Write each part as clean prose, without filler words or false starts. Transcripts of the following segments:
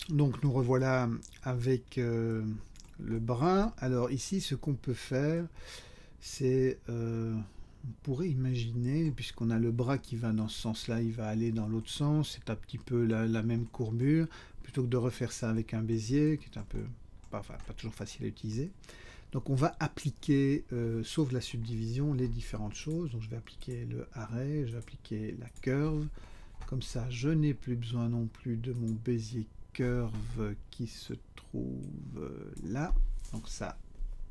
Donc nous revoilà avec le bras. Alors ici, ce qu'on peut faire, c'est, on pourrait imaginer, puisqu'on a le bras qui va dans ce sens-là, il va aller dans l'autre sens, c'est un petit peu la même courbure, plutôt que de refaire ça avec un bézier, qui est un peu, enfin, pas toujours facile à utiliser. Donc on va appliquer, sauf la subdivision, les différentes choses. Donc je vais appliquer le arrêt, je vais appliquer la curve. Comme ça, je n'ai plus besoin non plus de mon bézier curve qui se trouve là. Donc ça,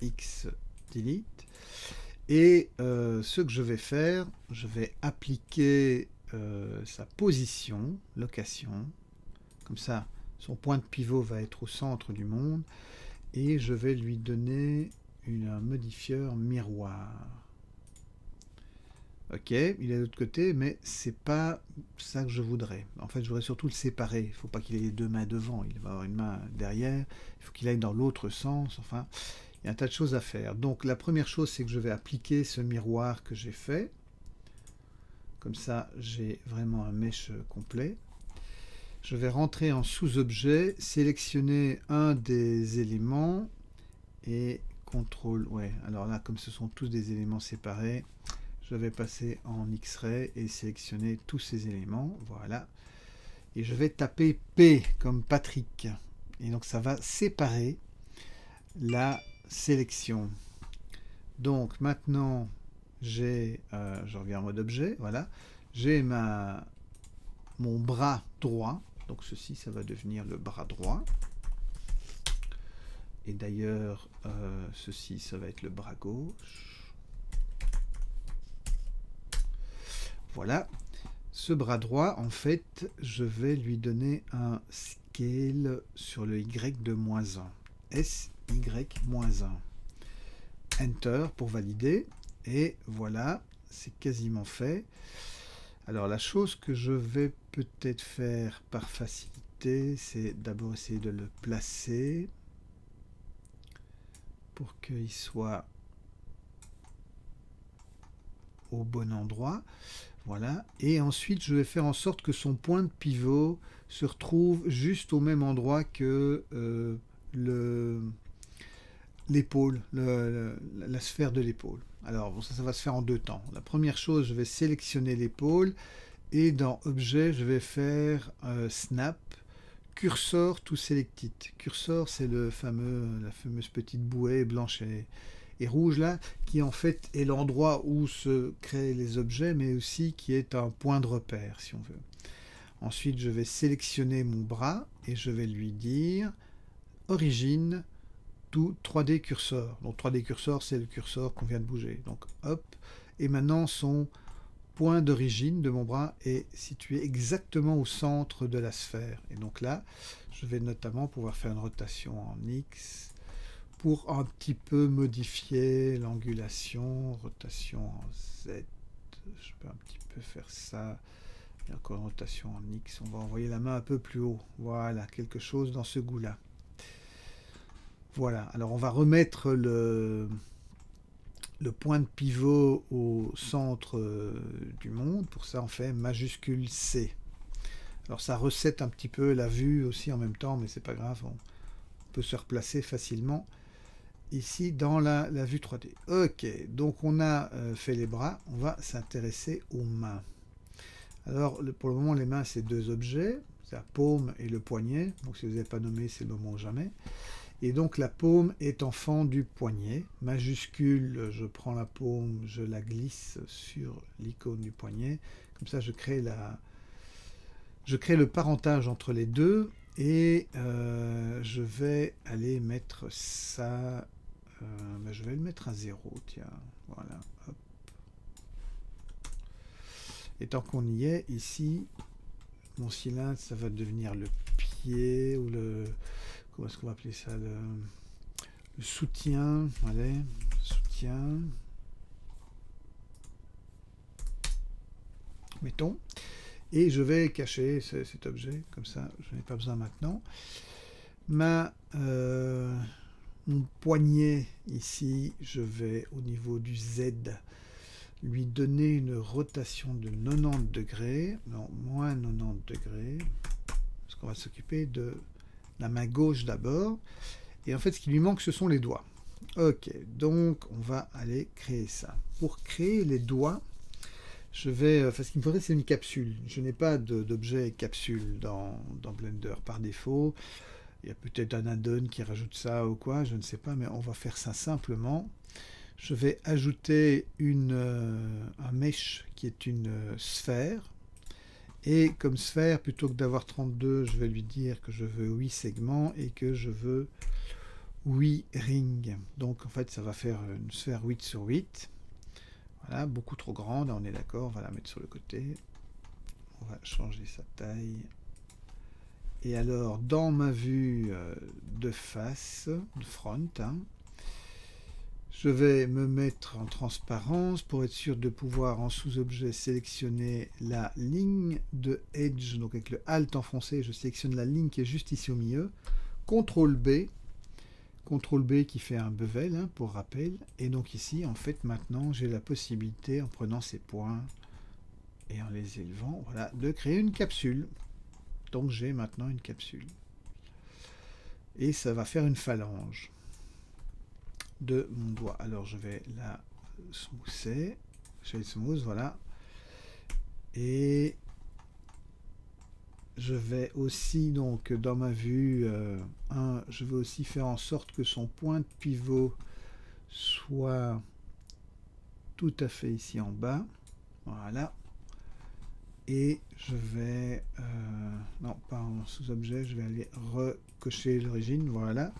X delete. Et ce que je vais faire, je vais appliquer sa position, location. Comme ça, son point de pivot va être au centre du monde. Et je vais lui donner un modifieur miroir. Ok, il est de l'autre côté, mais c'est pas ça que je voudrais. En fait, je voudrais surtout le séparer. Il ne faut pas qu'il ait les deux mains devant. Il va avoir une main derrière. Il faut qu'il aille dans l'autre sens. Enfin, il y a un tas de choses à faire. Donc, la première chose, c'est que je vais appliquer ce miroir que j'ai fait. Comme ça, j'ai vraiment un mesh complet. Je vais rentrer en sous-objet, sélectionner un des éléments et contrôle. Ouais, alors là, comme ce sont tous des éléments séparés, je vais passer en X-ray et sélectionner tous ces éléments. Voilà. Et je vais taper P comme Patrick. Et donc ça va séparer la sélection. Donc maintenant, j'ai, je reviens en mode objet, voilà. J'ai mon bras droit. Donc ceci, ça va devenir le bras droit. Et d'ailleurs, ceci, ça va être le bras gauche. Voilà. Ce bras droit, en fait, je vais lui donner un scale sur le Y de -1. SY-1. Enter pour valider. Et voilà, c'est quasiment fait. Alors la chose que je vais peut-être faire par facilité, c'est d'abord essayer de le placer pour qu'il soit au bon endroit. Voilà. Et ensuite, je vais faire en sorte que son point de pivot se retrouve juste au même endroit que l'épaule, la sphère de l'épaule. Alors, bon, ça va se faire en deux temps. La première chose, je vais sélectionner l'épaule et dans Objet, je vais faire Snap, Cursor to Selected. Cursor, c'est la fameuse petite bouée blanche et rouge là, qui en fait est l'endroit où se créent les objets, mais aussi qui est un point de repère, si on veut. Ensuite, je vais sélectionner mon bras et je vais lui dire Origine to 3D cursor. Donc 3D cursor, c'est le cursor qu'on vient de bouger. Donc hop, et maintenant son point d'origine de mon bras est situé exactement au centre de la sphère. Et donc là, je vais notamment pouvoir faire une rotation en X pour un petit peu modifier l'angulation, rotation en Z. Je peux un petit peu faire ça. Et encore une rotation en X. On va envoyer la main un peu plus haut. Voilà, quelque chose dans ce goût-là. Voilà, alors on va remettre le point de pivot au centre du monde. Pour ça, on fait majuscule C. Alors ça recette un petit peu la vue aussi en même temps, mais c'est pas grave, on peut se replacer facilement ici dans la vue 3D. Ok, donc on a fait les bras, on va s'intéresser aux mains. Alors pour le moment, les mains, c'est deux objets, c'est la paume et le poignet. Donc si vous n'avez pas nommé, c'est le moment jamais. Et donc la paume est enfant du poignet. Majuscule, je prends la paume, je la glisse sur l'icône du poignet. Comme ça, je crée le parentage entre les deux. Et je vais aller mettre ça... je vais le mettre à 0, tiens. Voilà. Hop. Et tant qu'on y est, ici, mon cylindre, ça va devenir le pied ou le... Comment est-ce qu'on va appeler ça, le soutien. Allez, soutien. Mettons. Et je vais cacher cet objet, comme ça, je n'ai pas besoin maintenant. Mon poignet, ici, je vais, au niveau du Z, lui donner une rotation de 90 degrés. Non, moins 90 degrés. Parce qu'on va s'occuper de la main gauche d'abord. Et en fait, ce qui lui manque, ce sont les doigts. Ok, donc on va aller créer ça. Pour créer les doigts, je vais... Enfin, ce qu'il me faudrait, c'est une capsule. Je n'ai pas d'objet capsule dans Blender par défaut. Il y a peut-être un add-on qui rajoute ça ou quoi, je ne sais pas, mais on va faire ça simplement. Je vais ajouter un mesh qui est une sphère. Et comme sphère, plutôt que d'avoir 32, je vais lui dire que je veux 8 segments et que je veux 8 rings. Donc en fait, ça va faire une sphère 8 sur 8. Voilà, beaucoup trop grande, on est d'accord, on va la mettre sur le côté. On va changer sa taille. Et alors, dans ma vue de face, de front, hein, je vais me mettre en transparence pour être sûr de pouvoir en sous-objet sélectionner la ligne de Edge. Donc avec le Alt enfoncé, je sélectionne la ligne qui est juste ici au milieu. CTRL B qui fait un bevel, hein, pour rappel. Et donc ici, en fait, maintenant, j'ai la possibilité, en prenant ces points et en les élevant, voilà, de créer une capsule. Donc j'ai maintenant une capsule. Et ça va faire une phalange de mon doigt. Alors je vais la smoother. Shade smooth, voilà. Et je vais aussi, donc dans ma vue, je vais aussi faire en sorte que son point de pivot soit tout à fait ici en bas. Voilà. Et je vais, non pas en sous-objet, je vais aller recocher l'origine, voilà.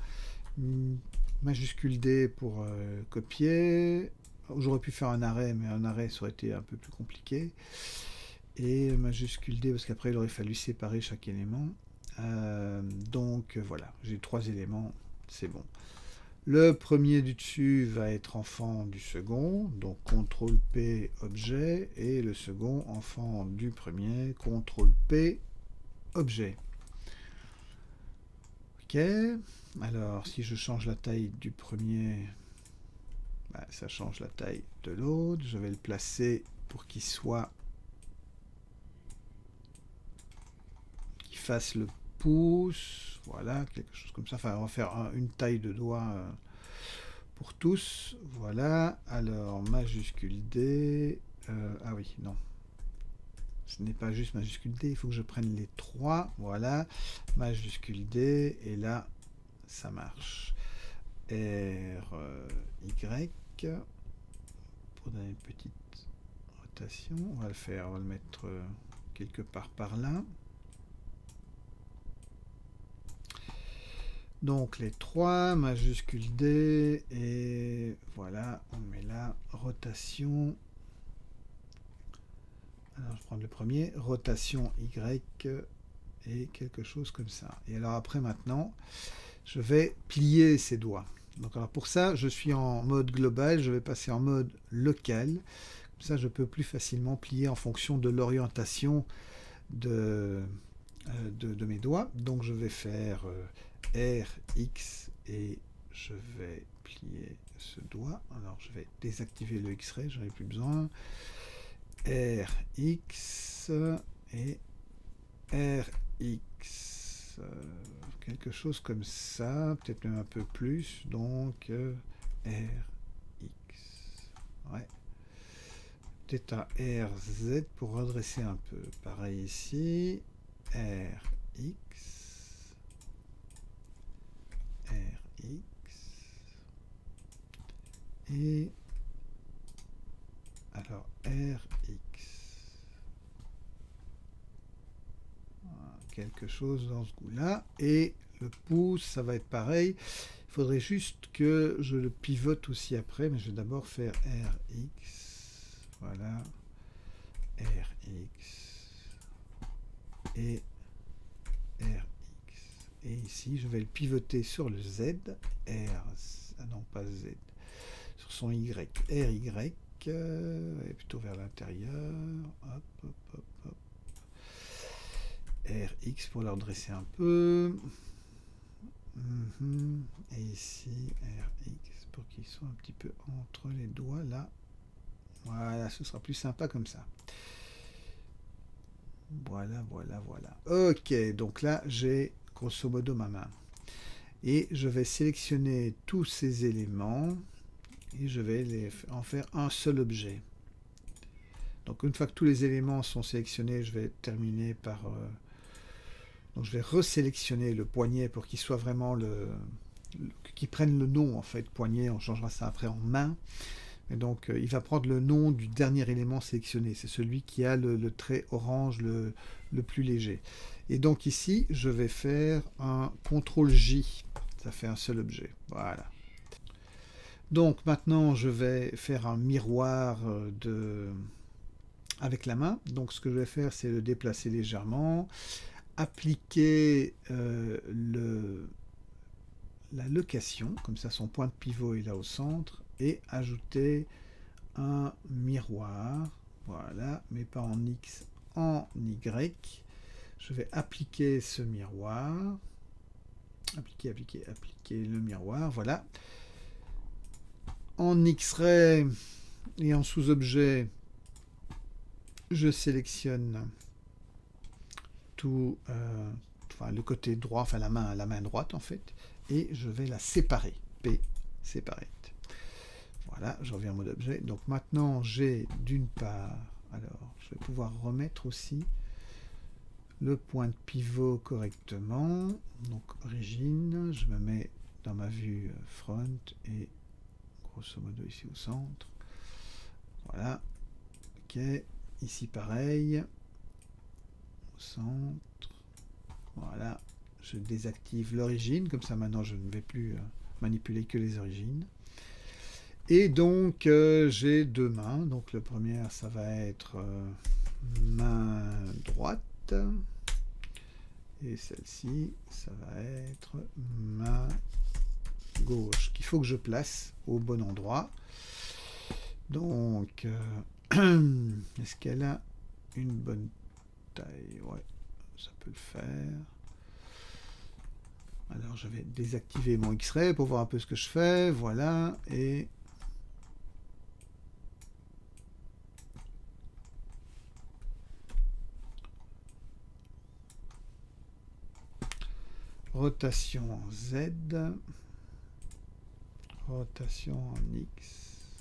Majuscule D pour copier. J'aurais pu faire un arrêt, mais un arrêt ça aurait été un peu plus compliqué. Et majuscule D, parce qu'après il aurait fallu séparer chaque élément. Donc voilà, j'ai 3 éléments, c'est bon. Le premier du dessus va être enfant du second, donc CTRL P objet, et le second enfant du premier, CTRL P objet. Ok, alors si je change la taille du premier, bah, ça change la taille de l'autre. Je vais le placer pour qu'il fasse le pouce, voilà, quelque chose comme ça. Enfin, on va faire une taille de doigt pour tous, voilà. Alors, majuscule D, ah oui, non. Ce n'est pas juste majuscule D, il faut que je prenne les 3, voilà. Majuscule D, et là, ça marche. R, Y, pour donner une petite rotation, on va le mettre quelque part par là. Donc les 3, majuscule D, et voilà, on met là, rotation. Alors je prends le premier, rotation Y, et quelque chose comme ça. Et alors après maintenant, je vais plier ces doigts. Donc alors pour ça, je suis en mode global, je vais passer en mode local. Comme ça, je peux plus facilement plier en fonction de l'orientation de mes doigts. Donc je vais faire R, X, et je vais plier ce doigt. Alors je vais désactiver le X-ray, j'en ai plus besoin. R, X, et R, X, quelque chose comme ça, peut-être même un peu plus, donc R, X, ouais. Peut-être un R, Z pour redresser un peu. Pareil ici, R, X, R, X, et alors R, X. Voilà, quelque chose dans ce goût-là. Et le pouce, ça va être pareil. Il faudrait juste que je le pivote aussi après, mais je vais d'abord faire R, X. Voilà. R, X. Et R, X. Et ici, je vais le pivoter sur le Z. R, ah non, pas Z. Sur son Y. R, Y. Et plutôt vers l'intérieur. Hop, hop, hop, hop. RX pour le redresser un peu. Et ici, RX pour qu'il soit un petit peu entre les doigts là. Voilà, ce sera plus sympa comme ça. Voilà, voilà, voilà. Ok, donc là, j'ai grosso modo ma main. Et je vais sélectionner tous ces éléments et je vais en faire un seul objet. Donc une fois que tous les éléments sont sélectionnés, je vais terminer par... donc je vais resélectionner le poignet pour qu'il soit vraiment qu'il prenne le nom en fait, poignet, on changera ça après en main. Et donc il va prendre le nom du dernier élément sélectionné, c'est celui qui a le trait orange le plus léger. Et donc ici, je vais faire un CTRL-J, ça fait un seul objet, voilà. Donc maintenant, je vais faire un miroir avec la main. Donc ce que je vais faire, c'est le déplacer légèrement, appliquer la location, comme ça son point de pivot est là au centre, et ajouter un miroir, voilà, mais pas en X, en Y. Je vais appliquer ce miroir, appliquer le miroir, voilà. En X-ray et en sous-objet, je sélectionne tout, enfin, le côté droit, enfin la main droite en fait, et je vais la séparer, P, séparate. Voilà, je reviens en mode objet. Donc maintenant, j'ai d'une part, alors je vais pouvoir remettre aussi le point de pivot correctement. Donc origine, je me mets dans ma vue front et grosso modo ici au centre. Voilà, ok, ici pareil, au centre. Voilà, je désactive l'origine, comme ça maintenant je ne vais plus manipuler que les origines. Et donc j'ai deux mains, donc la première ça va être main droite, et celle-ci ça va être main gauche, qu'il faut que je place au bon endroit. Donc est-ce qu'elle a une bonne taille? Ouais, ça peut le faire. Alors je vais désactiver mon X-ray pour voir un peu ce que je fais, voilà, et rotation en Z, rotation en X,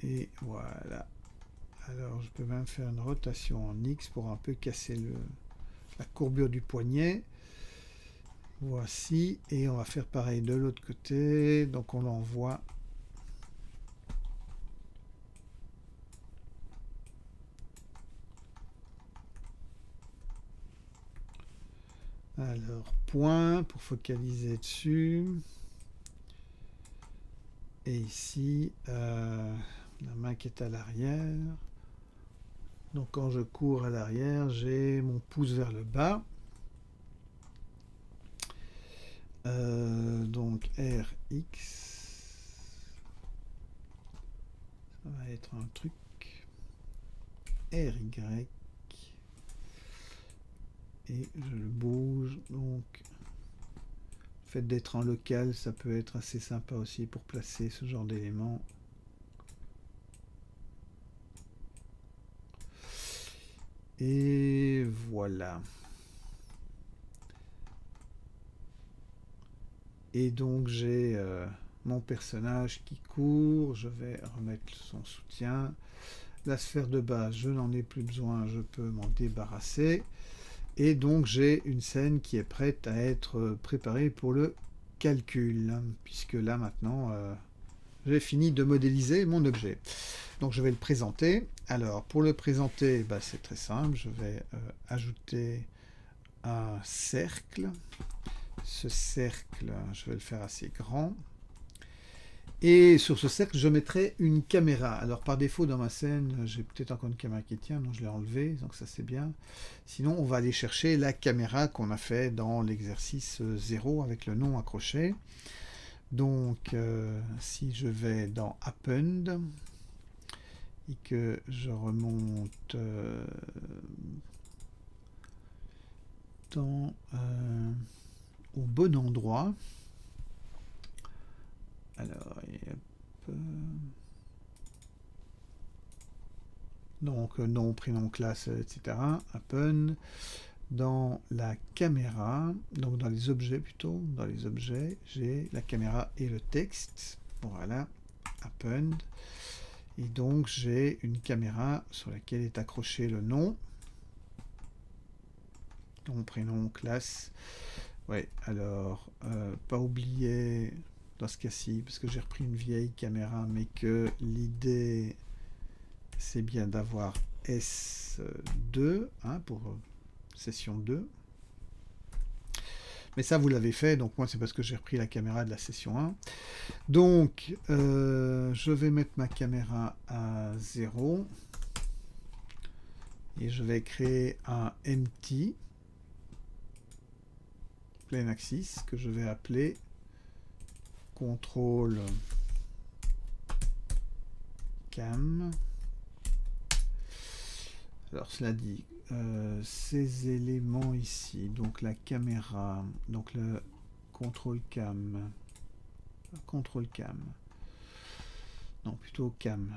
et voilà. Alors je peux même faire une rotation en X pour un peu casser la courbure du poignet. Voici, et on va faire pareil de l'autre côté, donc on l'envoie. Alors, point pour focaliser dessus. Et ici, la main qui est à l'arrière. Donc quand je cours à l'arrière, j'ai mon pouce vers le bas. Donc RX. Ça va être un truc. RY. Et je le bouge, donc le fait d'être en local, ça peut être assez sympa aussi pour placer ce genre d'éléments. Et voilà. Et donc j'ai mon personnage qui court, je vais remettre son soutien. La sphère de base, je n'en ai plus besoin, je peux m'en débarrasser. Et donc j'ai une scène qui est prête à être préparée pour le calcul, puisque là maintenant j'ai fini de modéliser mon objet. Donc je vais le présenter. Alors pour le présenter, bah, c'est très simple, je vais ajouter un cercle. Ce cercle, je vais le faire assez grand. Et sur ce cercle, je mettrai une caméra. Alors par défaut, dans ma scène, j'ai peut-être encore une caméra qui tient, donc je l'ai enlevée, donc ça c'est bien. Sinon, on va aller chercher la caméra qu'on a fait dans l'exercice 0 avec le nom accroché. Donc, si je vais dans Append et que je remonte au bon endroit, alors, Donc nom, prénom, classe, etc. Happen. Dans la caméra, donc dans les objets plutôt, dans les objets, j'ai la caméra et le texte. Voilà, append. Et donc j'ai une caméra sur laquelle est accroché le nom. Nom, prénom, classe. Ouais, alors, pas oublier dans ce cas-ci, parce que j'ai repris une vieille caméra, mais que l'idée, c'est bien d'avoir S2, hein, pour session 2. Mais ça, vous l'avez fait, donc moi, c'est parce que j'ai repris la caméra de la session 1. Donc, je vais mettre ma caméra à 0. Et je vais créer un empty plain axis que je vais appeler contrôle cam. Alors, cela dit, ces éléments ici, donc la caméra, donc le contrôle cam, non plutôt cam,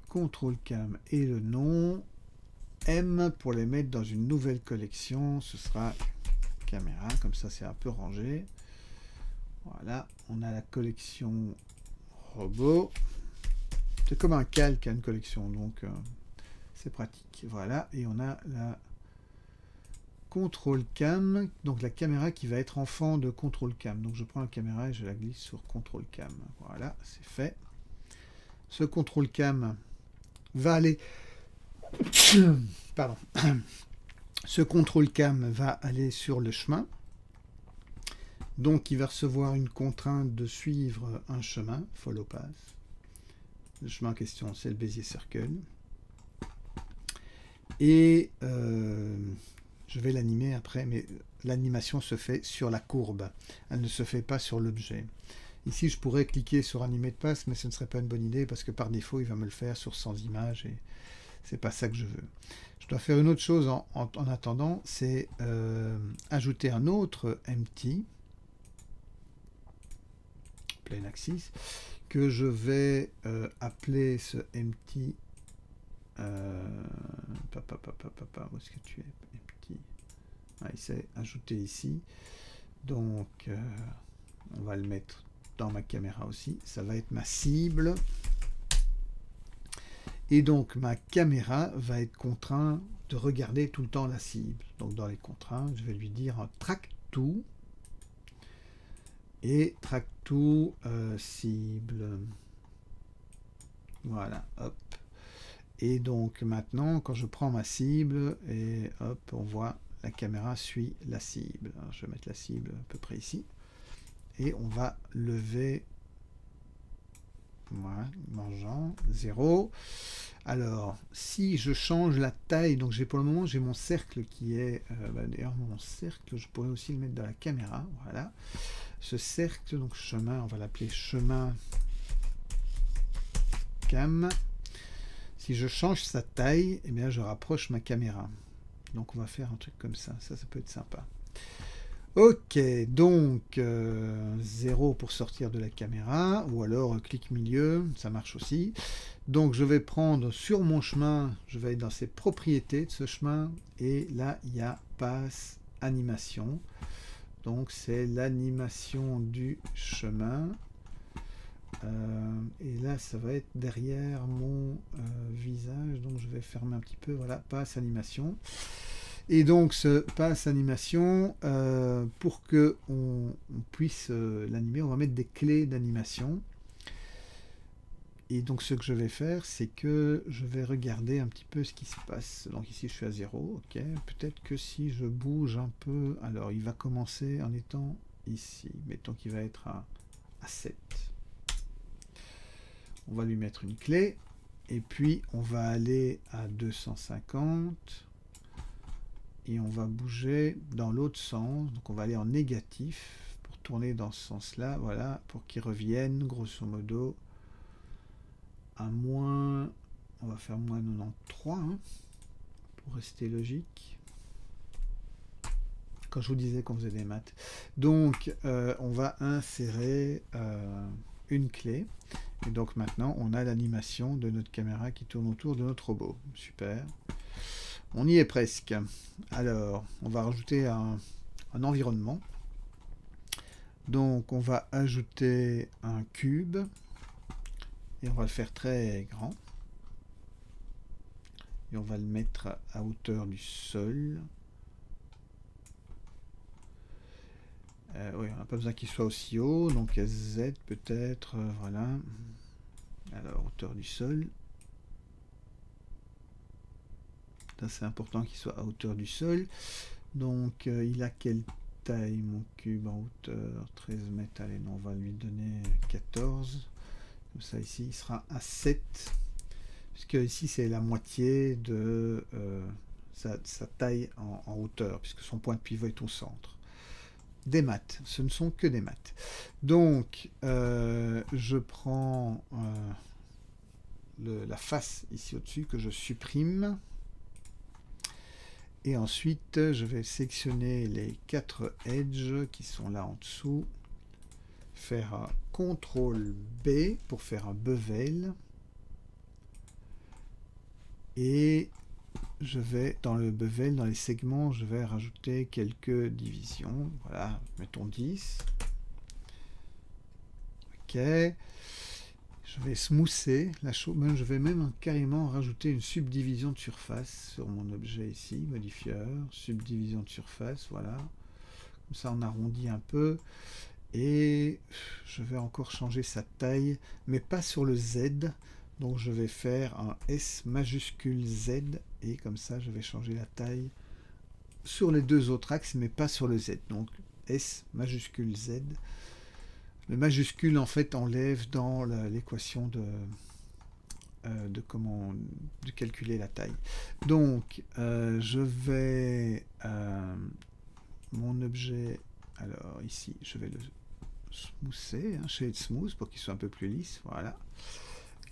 contrôle cam et le nom, M pour les mettre dans une nouvelle collection, ce sera caméra, comme ça c'est un peu rangé. Voilà, on a la collection robot, c'est comme un calque à une collection, donc c'est pratique. Voilà, et on a la contrôle cam, donc la caméra qui va être enfant de contrôle cam. Donc je prends la caméra et je la glisse sur contrôle cam. Voilà, c'est fait. Ce contrôle cam va aller... Pardon. Ce contrôle cam va aller sur le chemin. Donc il va recevoir une contrainte de suivre un chemin, follow path. Le chemin en question, c'est le Bézier Circle. Et je vais l'animer après, mais l'animation se fait sur la courbe. Elle ne se fait pas sur l'objet. Ici, je pourrais cliquer sur animer de passe, mais ce ne serait pas une bonne idée parce que par défaut, il va me le faire sur 100 images et c'est pas ça que je veux. Je dois faire une autre chose en attendant, c'est ajouter un autre empty, plain axis, que je vais appeler ce empty. Où est-ce que tu es, empty? Ah, il s'est ajouté ici. Donc, on va le mettre dans ma caméra aussi. Ça va être ma cible. Et donc, ma caméra va être contrainte de regarder tout le temps la cible. Donc, dans les contraintes, je vais lui dire un track to. Et track to cible. Voilà, hop. Et donc, maintenant, quand je prends ma cible, et hop, on voit la caméra suit la cible. Alors, je vais mettre la cible à peu près ici. Et on va lever, voilà, mangeant, 0. Alors, si je change la taille, donc j'ai pour le moment, j'ai mon cercle qui est, d'ailleurs mon cercle, je pourrais aussi le mettre dans la caméra, voilà. Ce cercle, donc chemin, on va l'appeler chemin cam. Si je change sa taille, eh bien je rapproche ma caméra. Donc on va faire un truc comme ça, ça peut être sympa. Ok, donc 0 pour sortir de la caméra, ou alors clic milieu, ça marche aussi. Donc je vais prendre sur mon chemin, je vais aller dans ses propriétés de ce chemin, et là il y a passe animation. Donc c'est l'animation du chemin. Et là ça va être derrière mon visage, donc je vais fermer un petit peu, voilà, passe animation. Et donc ce passe animation, pour que on puisse l'animer, on va mettre des clés d'animation. Et donc ce que je vais faire, c'est que je vais regarder un petit peu ce qui se passe. Donc ici je suis à 0, ok. Peut-être que si je bouge un peu, alors il va commencer en étant ici. Mettons qu'il va être à 7. On va lui mettre une clé. Et puis on va aller à 250. Et on va bouger dans l'autre sens. Donc on va aller en négatif pour tourner dans ce sens-là. Voilà, pour qu'il revienne grosso modo à moins, on va faire moins 93 hein, pour rester logique. Quand je vous disais qu'on faisait des maths. Donc on va insérer une clé. Et donc maintenant, on a l'animation de notre caméra qui tourne autour de notre robot. Super. On y est presque. Alors, on va rajouter un environnement. Donc, on va ajouter un cube. Et on va le faire très grand. Et on va le mettre à hauteur du sol. Oui, on n'a pas besoin qu'il soit aussi haut. Donc, Z peut-être. Voilà. Alors, hauteur du sol. C'est important qu'il soit à hauteur du sol. Donc, il a quelle taille mon cube en hauteur? 13 mètres. Allez, non, on va lui donner 14. Comme ça, ici, il sera à 7. Puisque ici, c'est la moitié de sa taille en hauteur, puisque son point de pivot est au centre. Des maths. Ce ne sont que des maths. Donc, je prends la face ici au-dessus que je supprime. Et ensuite, je vais sélectionner les 4 edges qui sont là en dessous. Faire un CTRL B pour faire un bevel. Et je vais, dans le bevel, dans les segments, je vais rajouter quelques divisions. Voilà, mettons 10. Ok. Je vais smoother la chose. Je vais même carrément rajouter une subdivision de surface sur mon objet ici, modifieur, subdivision de surface, voilà. Comme ça, on arrondit un peu. Et je vais encore changer sa taille, mais pas sur le Z. Donc je vais faire un S majuscule Z. Et comme ça, je vais changer la taille sur les deux autres axes, mais pas sur le Z. Donc S majuscule Z. Le majuscule, en fait, enlève dans l'équation de calculer la taille. Donc, je vais... mon objet... Alors, ici, je vais le smoother, shade smooth, pour qu'il soit un peu plus lisse. Voilà.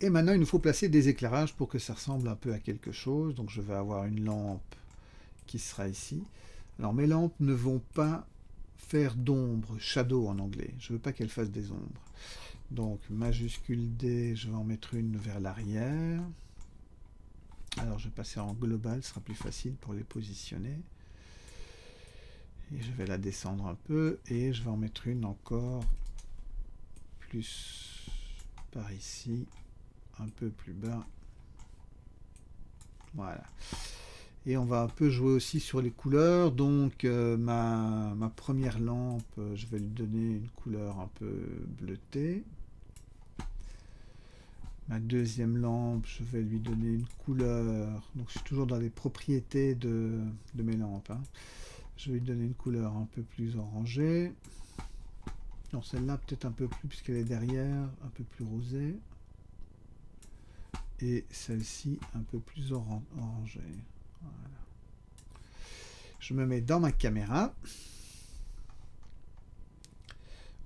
Et maintenant, il nous faut placer des éclairages pour que ça ressemble un peu à quelque chose. Donc, je vais avoir une lampe qui sera ici. Alors, mes lampes ne vont pas faire d'ombre, shadow en anglais. Je ne veux pas qu'elle fasse des ombres. Donc, majuscule D, je vais en mettre une vers l'arrière. Alors, je vais passer en global, ce sera plus facile pour les positionner. Et je vais la descendre un peu, et je vais en mettre une encore plus par ici, un peu plus bas. Voilà. Et on va un peu jouer aussi sur les couleurs. Donc ma première lampe, je vais lui donner une couleur un peu bleutée. Ma deuxième lampe, je vais lui donner une couleur. Donc je suis toujours dans les propriétés de mes lampes. Hein. Je vais lui donner une couleur un peu plus orangée. Non, celle-là peut-être un peu plus, puisqu'elle est derrière, un peu plus rosée. Et celle-ci un peu plus orangée. Voilà. Je me mets dans ma caméra.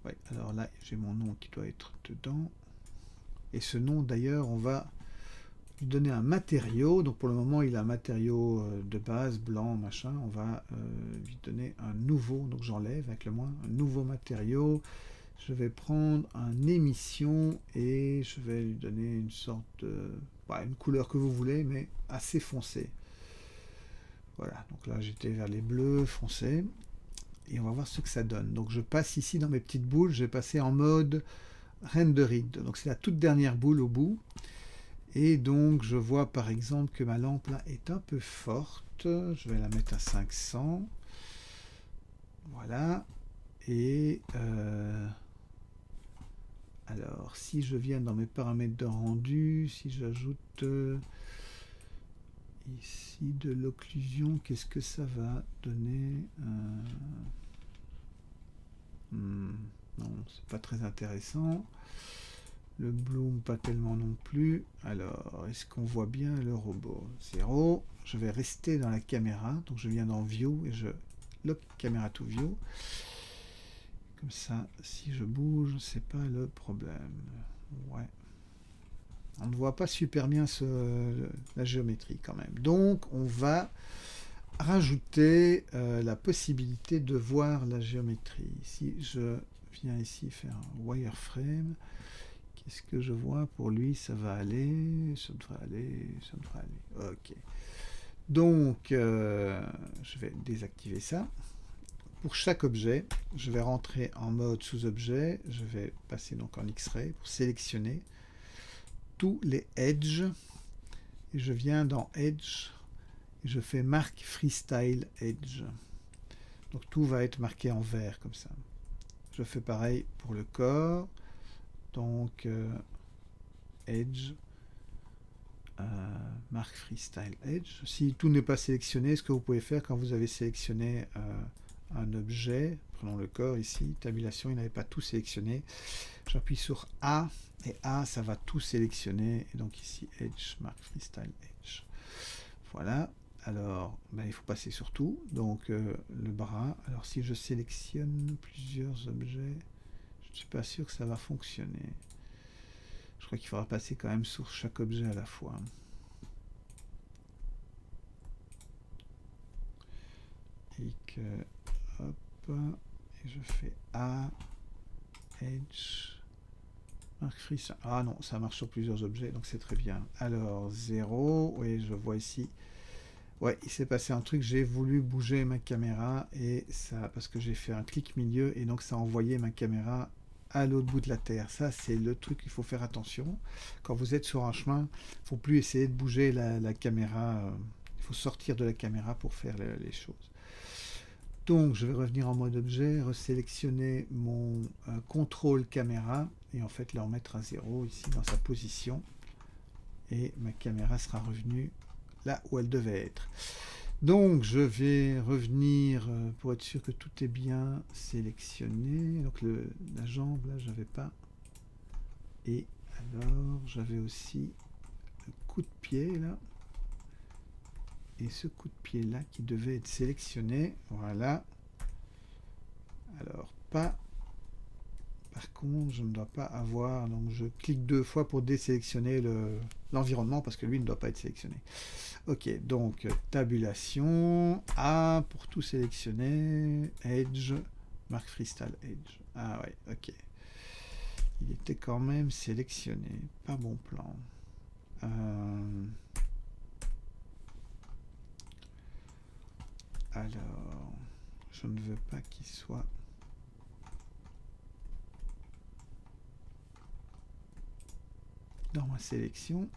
Ouais, alors là, j'ai mon nom qui doit être dedans. Et ce nom, d'ailleurs, on va lui donner un matériau. Donc pour le moment, il a un matériau de base, blanc, machin. On va lui donner un nouveau. Donc j'enlève avec le moins un nouveau matériau. Je vais prendre un émission et je vais lui donner une sorte de... une couleur que vous voulez, mais assez foncée. Voilà, donc là j'étais vers les bleus foncés. Et on va voir ce que ça donne. Donc je passe ici dans mes petites boules, je vais passer en mode rendered. Donc c'est la toute dernière boule au bout. Et donc je vois par exemple que ma lampe là est un peu forte. Je vais la mettre à 500. Voilà. Et alors si je viens dans mes paramètres de rendu, si j'ajoute ici de l'occlusion, qu'est-ce que ça va donner? Non, c'est pas très intéressant. Le bloom, pas tellement non plus. Alors, est-ce qu'on voit bien le robot? 0. Je vais rester dans la caméra. Donc, je viens dans View et je lock caméra to View. Comme ça, si je bouge, c'est pas le problème. Ouais. On ne voit pas super bien la géométrie quand même. Donc, on va rajouter la possibilité de voir la géométrie. Si je viens ici faire un wireframe Qu'est-ce que je vois pour lui? Ça va aller, ça devrait aller, ça devrait aller. Ok. Donc, je vais désactiver ça. Pour chaque objet, je vais rentrer en mode sous-objet. Je vais passer donc en X-Ray pour sélectionner tous les edges. Et je viens dans Edge. Et je fais marque Freestyle Edge. Donc tout va être marqué en vert comme ça. Je fais pareil pour le corps. Donc Edge. Marque Freestyle Edge. Si tout n'est pas sélectionné, ce que vous pouvez faire quand vous avez sélectionné un objet, prenons le corps ici, tabulation, il n'avait pas tout sélectionné. J'appuie sur A, et A, ça va tout sélectionner. Et donc ici, Edge, marque Freestyle Edge. Voilà. Alors, ben, il faut passer sur tout. Donc, le bras. Alors, si je sélectionne plusieurs objets, je ne suis pas sûr que ça va fonctionner. Je crois qu'il faudra passer quand même sur chaque objet à la fois. Et que, hop, et je fais A, Edge, marque Freestyle. Ah non, ça marche sur plusieurs objets, donc c'est très bien. Alors, 0, oui, je vois ici. Ouais, il s'est passé un truc, j'ai voulu bouger ma caméra, et ça, parce que j'ai fait un clic milieu, et donc ça a envoyé ma caméra à l'autre bout de la Terre. Ça, c'est le truc qu'il faut faire attention. Quand vous êtes sur un chemin, il ne faut plus essayer de bouger la caméra. Il faut sortir de la caméra pour faire les choses. Donc, je vais revenir en mode objet, resélectionner mon contrôle caméra, et en fait, le remettre à 0, ici, dans sa position. Et ma caméra sera revenue là où elle devait être. Donc, je vais revenir pour être sûr que tout est bien sélectionné. Donc, la jambe, là, j'avais pas. Et alors, j'avais aussi le coup de pied, là. Et ce coup de pied-là qui devait être sélectionné. Voilà. Alors, pas. Par contre, je ne dois pas avoir. Donc, je clique 2 fois pour désélectionner l'environnement parce que lui ne doit pas être sélectionné. Ok, donc tabulation, A pour tout sélectionner, Edge, marque Freestyle Edge. Ah ouais, ok. Il était quand même sélectionné, pas bon plan. Alors, je ne veux pas qu'il soit... dans ma sélection.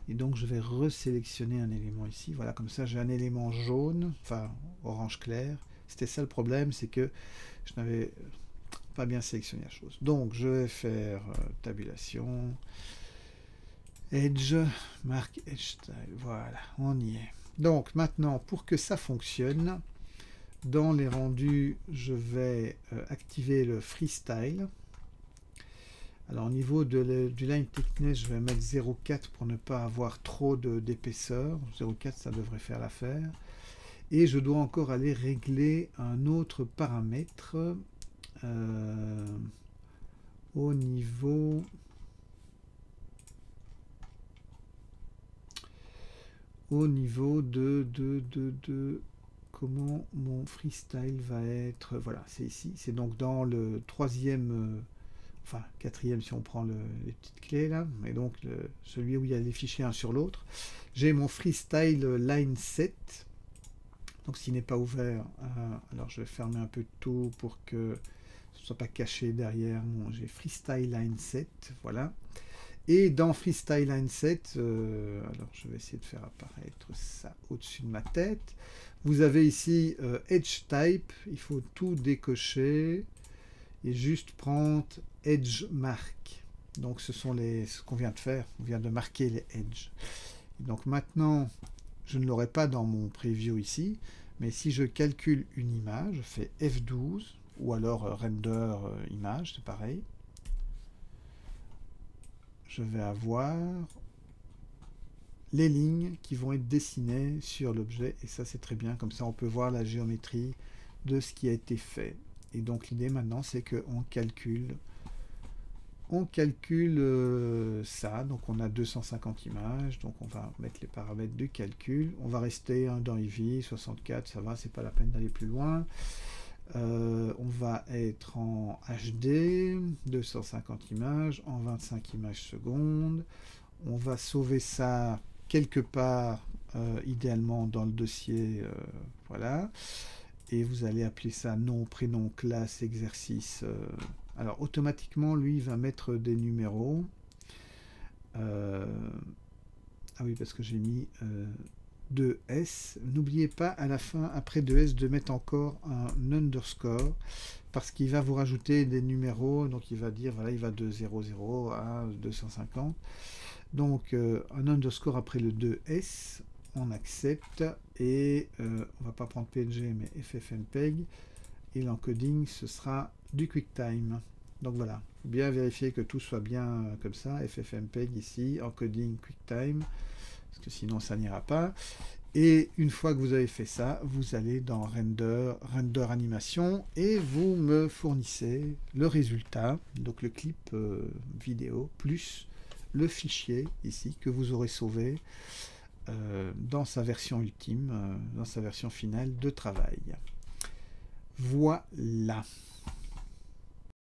Et donc je vais resélectionner un élément ici. Voilà, comme ça j'ai un élément jaune, enfin orange clair. C'était ça le problème, c'est que je n'avais pas bien sélectionné la chose. Donc je vais faire tabulation, Edge, marque Edge Style. Voilà, on y est. Donc maintenant, pour que ça fonctionne, dans les rendus, je vais activer le Freestyle. Alors au niveau du line thickness, je vais mettre 0,4 pour ne pas avoir trop d'épaisseur. 0,4, ça devrait faire l'affaire. Et je dois encore aller régler un autre paramètre au niveau... de comment mon freestyle va être. Voilà, c'est ici. C'est donc dans le troisième... enfin quatrième si on prend les petites clés là, et donc celui où il y a les fichiers un sur l'autre. J'ai mon freestyle line set, donc s'il n'est pas ouvert, alors je vais fermer un peu tout pour que ce ne soit pas caché derrière mon, j'ai freestyle line set, voilà. Et dans freestyle line set, alors je vais essayer de faire apparaître ça au-dessus de ma tête. Vous avez ici edge type, il faut tout décocher et juste prendre edge mark. Donc ce sont ce qu'on vient de faire, on vient de marquer les edges. Et donc maintenant, je ne l'aurai pas dans mon preview ici, mais si je calcule une image, je fais F12 ou alors render image, c'est pareil. Je vais avoir les lignes qui vont être dessinées sur l'objet, et ça c'est très bien, comme ça on peut voir la géométrie de ce qui a été fait. Et donc l'idée maintenant c'est qu'on calcule ça, donc on a 250 images, donc on va mettre les paramètres du calcul, on va rester dans Eevee, 64, ça va, c'est pas la peine d'aller plus loin. On va être en HD, 250 images, en 25 images secondes. On va sauver ça quelque part, idéalement dans le dossier, voilà. Et vous allez appeler ça nom, prénom, classe, exercice. Alors automatiquement, lui, il va mettre des numéros. Ah oui, parce que j'ai mis 2S. N'oubliez pas à la fin, après 2S, de mettre encore un underscore, parce qu'il va vous rajouter des numéros. Donc il va dire, voilà, il va de 00 à 250. Donc un underscore après le 2S, on accepte, et on va pas prendre PNG mais FFmpeg, et l'encoding ce sera du QuickTime. Donc voilà, bien vérifier que tout soit bien comme ça, FFmpeg ici, encoding QuickTime, parce que sinon ça n'ira pas. Et une fois que vous avez fait ça, vous allez dans Render, Render Animation, et vous me fournissez le résultat, donc le clip vidéo, plus le fichier ici que vous aurez sauvé dans sa version ultime, dans sa version finale de travail. Voilà.